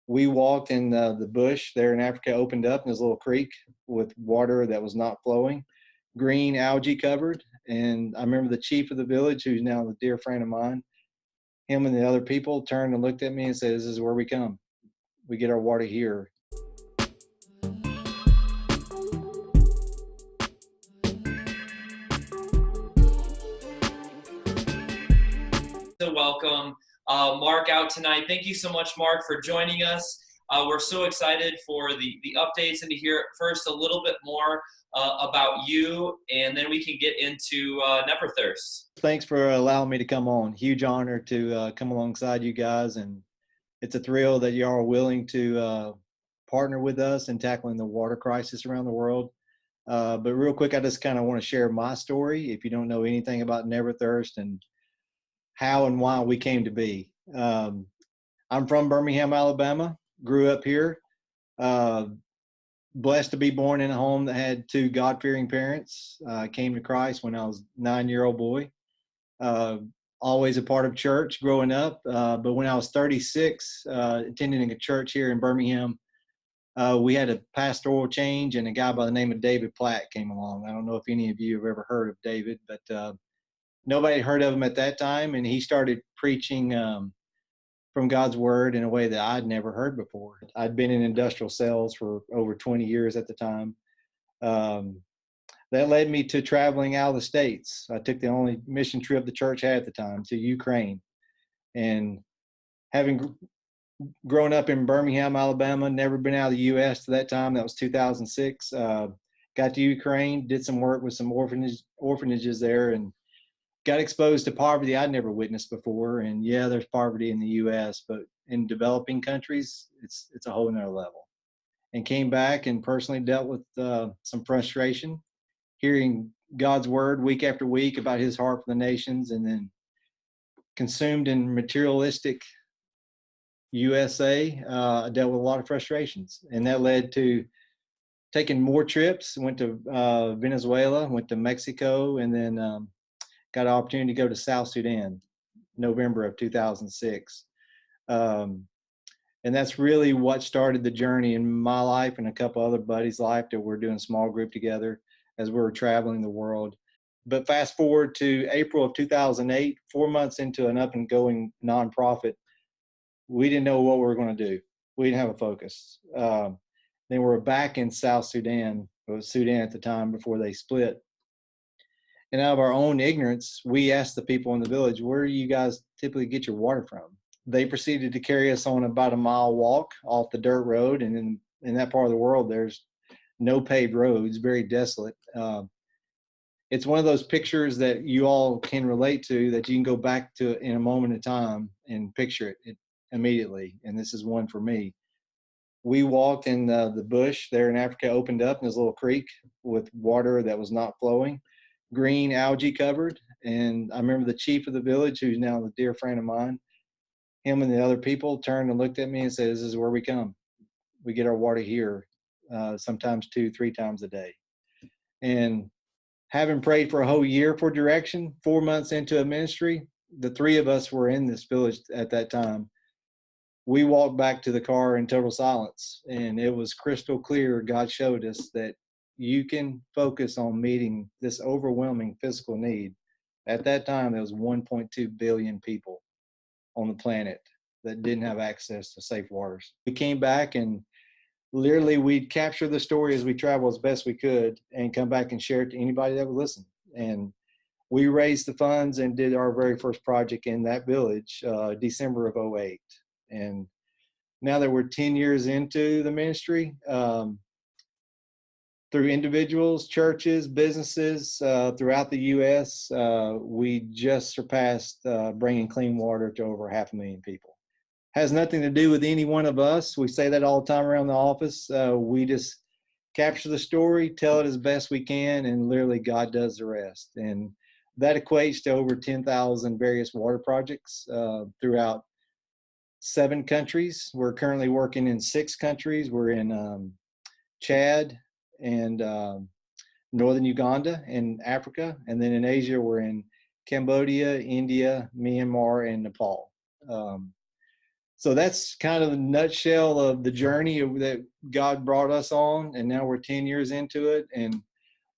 We walked and the bush there in Africa opened up and there's a little creek with water that was not flowing, green algae covered. And I remember the chief of the village, who's now a dear friend of mine, him and the other people turned and looked at me and said, "This is where we come. We get our water here." To welcome Mark out tonight. Thank you so much, Mark, for joining us. We're so excited for the updates and to hear first a little bit more about you, and then we can get into NeverThirst. Thanks for allowing me to come on. Huge honor to come alongside you guys, and it's a thrill that you are willing to partner with us in tackling the water crisis around the world. But real quick, I just kind of want to share my story if you don't know anything about NeverThirst and how and why we came to be. I'm from Birmingham, Alabama, grew up here, blessed to be born in a home that had two God-fearing parents. Came to Christ when I was a 9-year-old boy. Always a part of church growing up, but when I was 36, attending a church here in Birmingham, we had a pastoral change, and a guy by the name of David Platt came along. I don't know if any of you have ever heard of David, but nobody heard of him at that time, and he started preaching from God's word in a way that I'd never heard before. I'd been in industrial sales for over 20 years at the time. That led me to traveling out of the States. I took the only mission trip the church had at the time to Ukraine. And having grown up in Birmingham, Alabama, never been out of the U.S. to that time, that was 2006, got to Ukraine, did some work with some orphanages there, and got exposed to poverty I'd never witnessed before. And yeah, there's poverty in the U.S., but in developing countries, it's a whole nother level. And came back and personally dealt with some frustration, hearing God's word week after week about his heart for the nations, and then consumed in materialistic USA, I dealt with a lot of frustrations. And that led to taking more trips, went to Venezuela, went to Mexico, and then got an opportunity to go to South Sudan, November of 2006. And that's really what started the journey in my life and a couple other buddies' life that we're doing a small group together as we were traveling the world. But fast forward to April of 2008, 4 months into an up and going nonprofit, we didn't know what we were going to do. We didn't have a focus. Then we're back in South Sudan. It was Sudan at the time before they split. And out of our own ignorance, we asked the people in the village, "Where do you guys typically get your water from?" They proceeded to carry us on about a mile walk off the dirt road. And in that part of the world, there's no paved roads, very desolate. It's one of those pictures that you all can relate to, that you can go back to in a moment of time and picture it immediately. And this is one for me. We walked and the bush there in Africa opened up and there's a little creek with water that was not flowing, green algae covered. And I remember the chief of the village, who's now a dear friend of mine, him and the other people turned and looked at me and said, "This is where we come. We get our water here, sometimes 2-3 times a day." And having prayed for a whole year for direction, 4 months into a ministry, the three of us were in this village at that time. We walked back to the car in total silence, and it was crystal clear. God showed us that you can focus on meeting this overwhelming physical need. At that time, there was 1.2 billion people on the planet that didn't have access to safe waters. We came back and literally we'd capture the story as we travel as best we could and come back and share it to anybody that would listen. And we raised the funds and did our very first project in that village, December of 2008. And now that we're 10 years into the ministry, through individuals, churches, businesses throughout the U.S., we just surpassed bringing clean water to over 500,000 people. Has nothing to do with any one of us. We say that all the time around the office. We just capture the story, tell it as best we can, and literally God does the rest. And that equates to over 10,000 various water projects throughout 7 countries. We're currently working in 6 countries. We're in Chad and northern Uganda and Africa. And then in Asia, we're in Cambodia, India, Myanmar, and Nepal. So that's kind of the nutshell of the journey that God brought us on. And now we're 10 years into it. And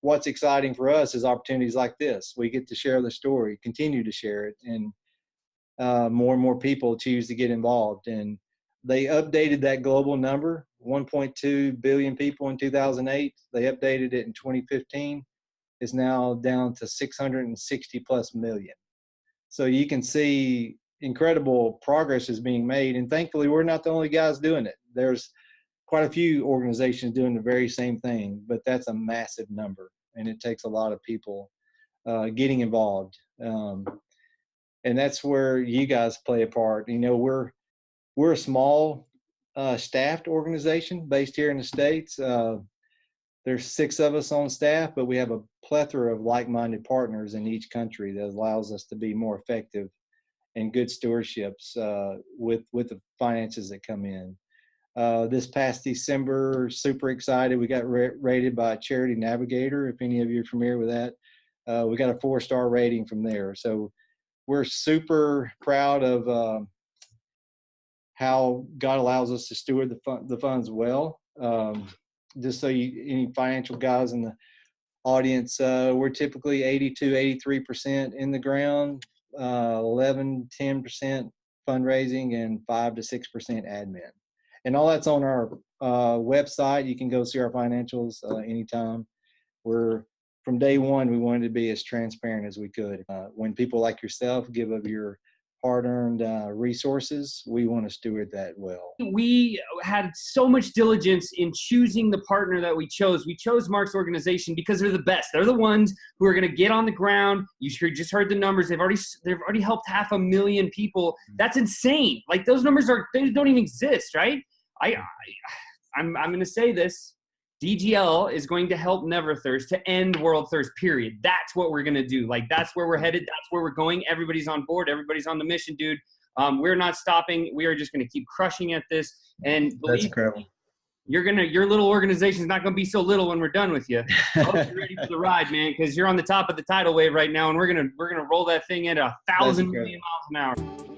what's exciting for us is opportunities like this. We get to share the story, continue to share it, and more and more people choose to get involved. And they updated that global number, 1.2 billion people in 2008. They updated it in 2015. It's now down to 660 plus million. So you can see incredible progress is being made. And thankfully, we're not the only guys doing it. There's quite a few organizations doing the very same thing, but that's a massive number. And it takes a lot of people getting involved. And that's where you guys play a part. You know, we're a small staffed organization based here in the States. There's 6 of us on staff, but we have a plethora of like-minded partners in each country that allows us to be more effective and good stewardships with the finances that come in. This past December, super excited. We got rated by Charity Navigator, if any of you are familiar with that. We got a 4-star rating from there. So we're super proud of how God allows us to steward the funds well. Just so any financial guys in the audience, we're typically 83% in the ground, 10% fundraising, and 5 to 6% admin. And all that's on our website. You can go see our financials anytime. From day one, we wanted to be as transparent as we could. When people like yourself give of your hard-earned resources, we want to steward that well. We had so much diligence in choosing the partner that we chose. We chose Mark's organization because they're the best. They're the ones who are going to get on the ground. You just heard the numbers. They've already helped 500,000 people. That's insane. Like, those numbers they don't even exist, right? I'm going to say this. DGL is going to help NeverThirst to end world thirst, period. That's what we're going to do. Like, that's where we're headed. That's where we're going. Everybody's on board. Everybody's on the mission, dude. We're not stopping. We are just going to keep crushing at this. And that's incredible. Your little organization is not going to be so little when we're done with you. I hope you're ready for the ride, man, because you're on the top of the tidal wave right now, and we're going to roll that thing at 1,000 million miles an hour.